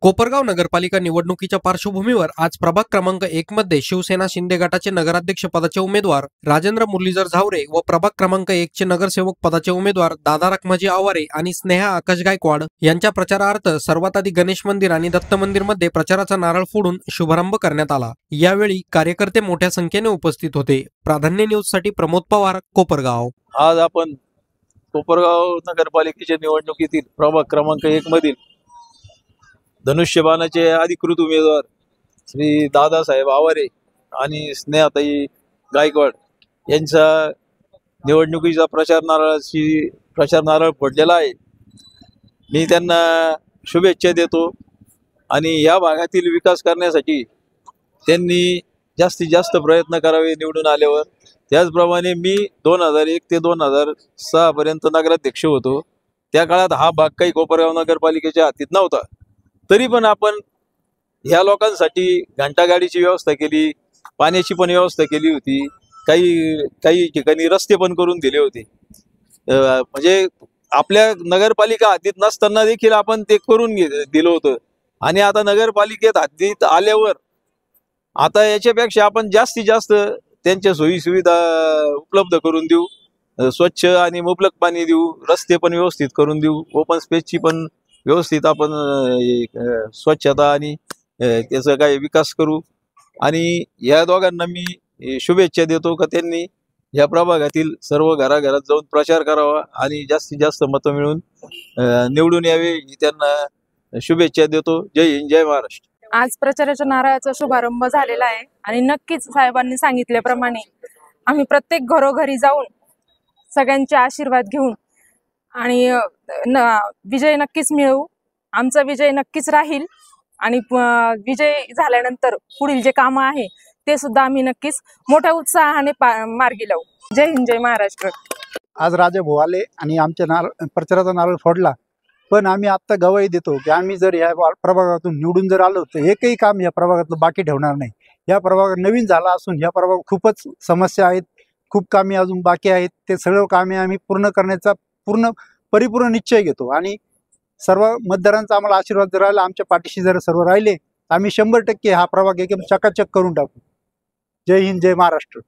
कोपरगाव नगरपालिका निवडणुकीच्या पार्श्वभूमीवर आज प्रभाग क्रमांक 1 मध्ये शिवसेना शिंदे गटाचे नगराध्यक्ष पदाचे उमेदवार राजेंद्र मुरलीधर झावरे व प्रभाग क्रमांक 1 चे नगरसेवक पदाचे उमेदवार दादा रखमाजी आवारे आणि स्नेहा आकाश गायकवाड यांच्या प्रचारार्थ सर्वात आधी गणेश मंदिर आणि दत्त मंदिर मध्ये प्रचाराचा नारळ फोडून शुभारंभ करण्यात आला। यावेळी कार्यकर्ते मोठ्या संख्येने उपस्थित होते। प्राधान्य न्यूज साठी प्रमोद पवार, कोपरगाव। आज आपण कोपरगाव नगरपालिकेच्या निवडणुकीतील प्रभाग क्रमांक 1 मधील धनुष्यबाणाचे अधिकृत उमेदवार श्री दादासाहेब आवारे आणि स्नेहाताई गायकवाड यांचा निवडणुकीचा प्रचार नारळ फोडलेला आहे। मी त्यांना शुभेच्छा देतो आणि या भागातील विकास करण्यासाठी त्यांनी जास्तीत जास्त प्रयत्न करावे निवडून आल्यावर। त्याचप्रमाणे मी 2001 ते 2006 पर्यंत नगराध्यक्ष होतो। त्या काळात हा भाग काही कोपरगाव नगरपालिकेच्या हातीत नव्हता, तरी पण आपण ह्या लोकांसाठी घंटागाडीची व्यवस्था केली, पाण्याची पण व्यवस्था केली होती, काही ठिकाणी रस्ते पण करून दिले होते। म्हणजे आपल्या नगरपालिका हद्दीत नसताना देखील आपण ते करून दिलं होतं। आणि आता नगरपालिकेत हद्दीत आल्यावर आता याच्यापेक्षा आपण जास्तीत जास्त त्यांच्या सोयी सुविधा उपलब्ध करून देऊ, स्वच्छ आणि मुबलक पाणी देऊ, रस्ते पण व्यवस्थित करून देऊ, ओपन स्पेसची पण व्यवस्थित आपण स्वच्छता आणि त्याचा काही विकास करू। आणि या दोघांना मी शुभेच्छा देतो का त्यांनी या प्रभागातील सर्व घराघरात जाऊन प्रचार करावा आणि जास्तीत जास्त मतं मिळून निवडून यावे, त्यांना शुभेच्छा देतो। जय हिंद, जय महाराष्ट्र। आज प्रचाराच्या नारळाचा शुभारंभ झालेला आहे आणि नक्कीच साहेबांनी सांगितल्याप्रमाणे आम्ही प्रत्येक घरोघरी जाऊन सगळ्यांचे आशीर्वाद घेऊन आणि विजय नक्कीच मिळवू। आमचा विजय नक्कीच राहील आणि विजय झाल्यानंतर पुढील जे काम आहे ते सुद्धा आम्ही नक्कीच मोठ्या उत्साहाने मार्गी लावू। जय हिंद, जय महाराष्ट्र। आज राजे भाऊ आले आणि आमच्या प्रचाराचा नारळ फोडला, पण आम्ही आता गवाही देतो की आम्ही जर या प्रभागातून निवडून जर आलो तर एकही काम या प्रभागातलं बाकी ठेवणार नाही। या प्रभाग नवीन झाला असून या प्रभागात खूपच समस्या आहेत, खूप कामे अजून बाकी आहेत। ते सर्व कामे आम्ही पूर्ण करण्याचा परिपूर्ण निश्चय घेतो आणि सर्व मतदारांचा आम्हाला आशीर्वाद जर राहिला, आमच्या पाठीशी जर सर्व राहिले, आम्ही 100% हा प्रभाग एकदम चकाचक करून टाकू। जय हिंद, जय महाराष्ट्र।